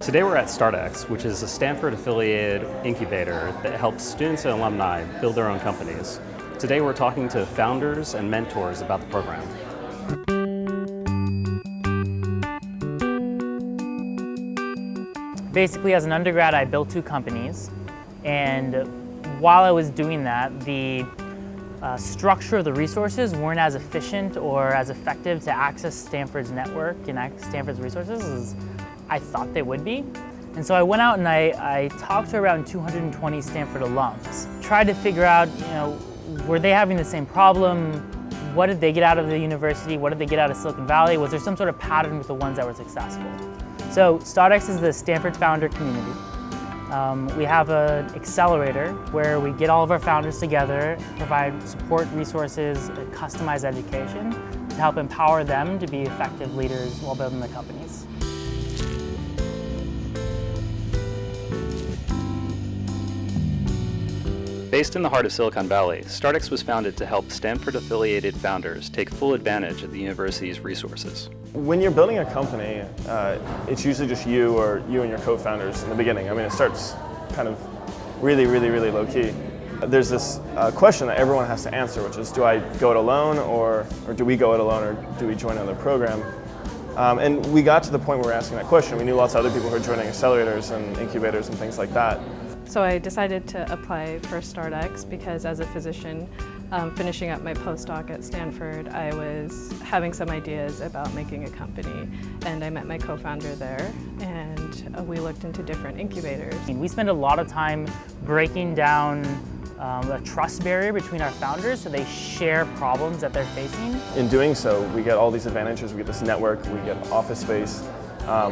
Today we're at StartX, which is a Stanford-affiliated incubator that helps students and alumni build their own companies. Today we're talking to founders and mentors about the program. Basically, as an undergrad, I built 2 companies, and while I was doing that, the structure of the resources weren't as efficient or as effective to access Stanford's network and Stanford's resources as I thought they would be. And so I went out and I talked to around 220 Stanford alums, tried to figure out, were they having the same problem? What did they get out of the university? What did they get out of Silicon Valley? Was there some sort of pattern with the ones that were successful? So StartX is the Stanford founder community. We have an accelerator where we get all of our founders together, provide support resources, customized education to help empower them to be effective leaders while building their companies. Based in the heart of Silicon Valley, StartX was founded to help Stanford-affiliated founders take full advantage of the university's resources. When you're building a company, it's usually just you and your co-founders in the beginning. I mean, it starts kind of really low-key. There's this question that everyone has to answer, which is, do I go it alone, or do we go it alone, or do we join another program? And we got to the point where we're asking that question. We knew lots of other people who were joining accelerators and incubators and things like that. So I decided to apply for StartX because as a physician, finishing up my postdoc at Stanford, I was having some ideas about making a company, and I met my co-founder there, and we looked into different incubators. We spend a lot of time breaking down the trust barrier between our founders so they share problems that they're facing. In doing so, we get all these advantages. We get this network, we get office space,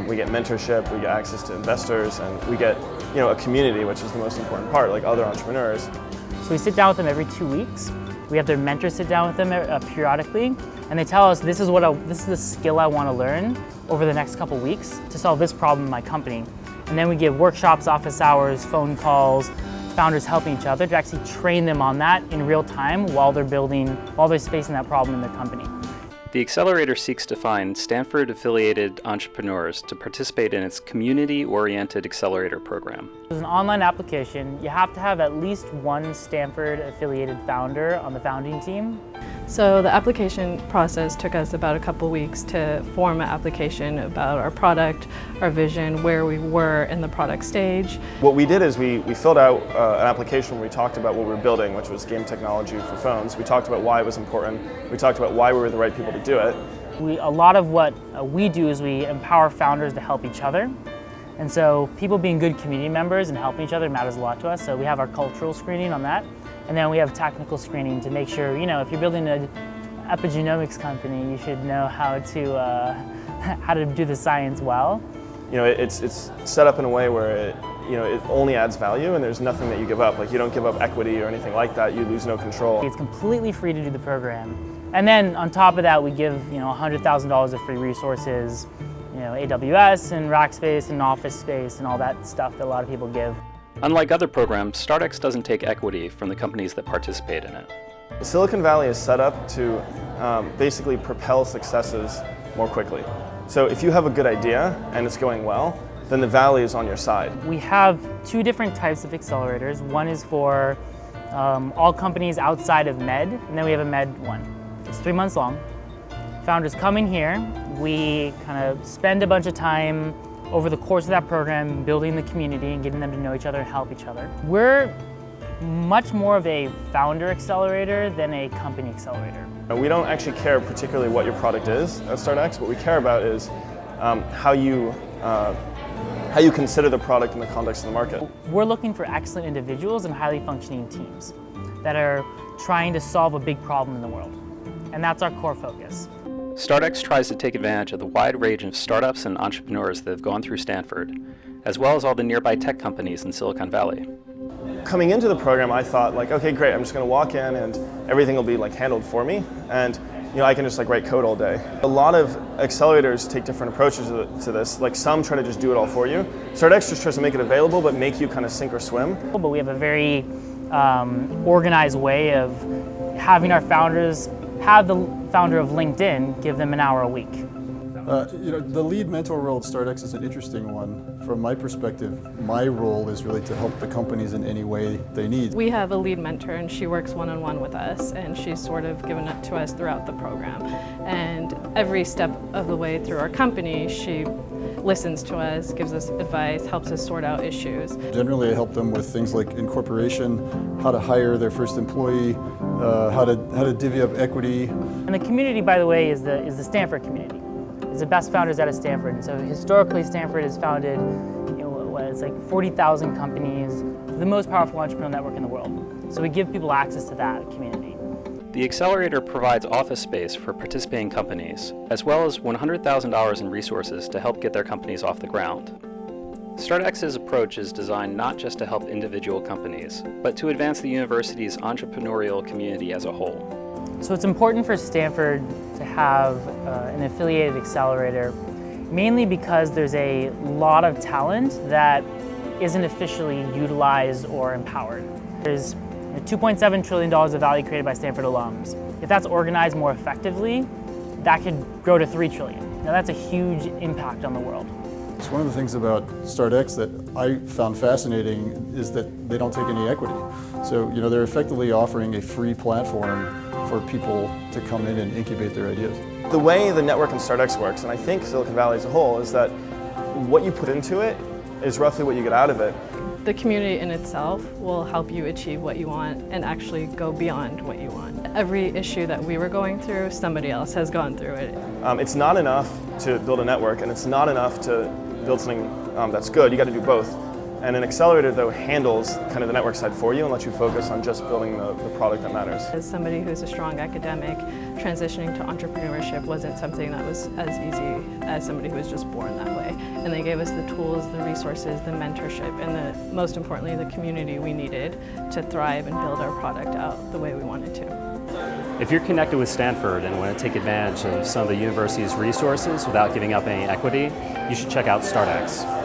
we get mentorship, we get access to investors, and we get a community, which is the most important part, like other entrepreneurs. So we sit down with them every 2 weeks. We have their mentors sit down with them periodically, and they tell us this is the skill I want to learn over the next couple weeks to solve this problem in my company. And then we give workshops, office hours, phone calls, founders helping each other to actually train them on that in real time while they're facing that problem in their company. The accelerator seeks to find Stanford-affiliated entrepreneurs to participate in its community-oriented accelerator program. It's an online application. You have to have at least one Stanford-affiliated founder on the founding team. So the application process took us about a couple weeks to form an application about our product, our vision, where we were in the product stage. What we did is we filled out an application where we talked about what we were building, which was game technology for phones. We talked about why it was important. We talked about why we were the right people to do it. A lot of what we do is we empower founders to help each other. And so people being good community members and helping each other matters a lot to us. So we have our cultural screening on that. And then we have technical screening to make sure, if you're building an epigenomics company, you should know how to do the science well. It's set up in a way where it only adds value, and there's nothing that you give up. Like, you don't give up equity or anything like that. You lose no control. It's completely free to do the program. And then on top of that, we give $100,000 of free resources, AWS and Rackspace and Office Space and all that stuff that a lot of people give. Unlike other programs, StartX doesn't take equity from the companies that participate in it. Silicon Valley is set up to basically propel successes more quickly. So if you have a good idea and it's going well, then the Valley is on your side. We have 2 different types of accelerators. One is for all companies outside of med, and then we have a med one. It's 3 months long. Founders come in here, we kind of spend a bunch of time over the course of that program building the community and getting them to know each other and help each other. We're much more of a founder accelerator than a company accelerator. We don't actually care particularly what your product is at StartX. What we care about is how you consider the product in the context of the market. We're looking for excellent individuals and highly functioning teams that are trying to solve a big problem in the world. And that's our core focus. StartX tries to take advantage of the wide range of startups and entrepreneurs that have gone through Stanford, as well as all the nearby tech companies in Silicon Valley. Coming into the program, I thought, okay, great, I'm just going to walk in and everything will be handled for me, and I can just write code all day. A lot of accelerators take different approaches to this. Some try to just do it all for you. StartX just tries to make it available, but make you kind of sink or swim. But we have a very organized way of having our founders have the founder of LinkedIn give them an hour a week. The lead mentor role at StartX is an interesting one. From my perspective, my role is really to help the companies in any way they need. We have a lead mentor and she works one-on-one with us, and she's sort of given it to us throughout the program. And every step of the way through our company, she listens to us, gives us advice, helps us sort out issues. Generally, I help them with things like incorporation, how to hire their first employee, how to divvy up equity. And the community, by the way, is the Stanford community. It's the best founders out of Stanford. And so historically, Stanford has founded, it's like 40,000 companies, the most powerful entrepreneurial network in the world. So we give people access to that community. The accelerator provides office space for participating companies, as well as $100,000 in resources to help get their companies off the ground. StartX's approach is designed not just to help individual companies, but to advance the university's entrepreneurial community as a whole. So it's important for Stanford to have an affiliated accelerator, mainly because there's a lot of talent that isn't officially utilized or empowered. There's $2.7 trillion of value created by Stanford alums. If that's organized more effectively, that could grow to $3 trillion. Now that's a huge impact on the world. It's one of the things about StartX that I found fascinating is that they don't take any equity. So, they're effectively offering a free platform for people to come in and incubate their ideas. The way the network in StartX works, and I think Silicon Valley as a whole, is that what you put into it is roughly what you get out of it. The community in itself will help you achieve what you want and actually go beyond what you want. Every issue that we were going through, somebody else has gone through it. It's not enough to build a network, and it's not enough to build something that's good. You got to do both. And an accelerator, though, handles kind of the network side for you and lets you focus on just building the product that matters. As somebody who's a strong academic, transitioning to entrepreneurship wasn't something that was as easy as somebody who was just born that way. And they gave us the tools, the resources, the mentorship, and most importantly, the community we needed to thrive and build our product out the way we wanted to. If you're connected with Stanford and want to take advantage of some of the university's resources without giving up any equity, you should check out StartX.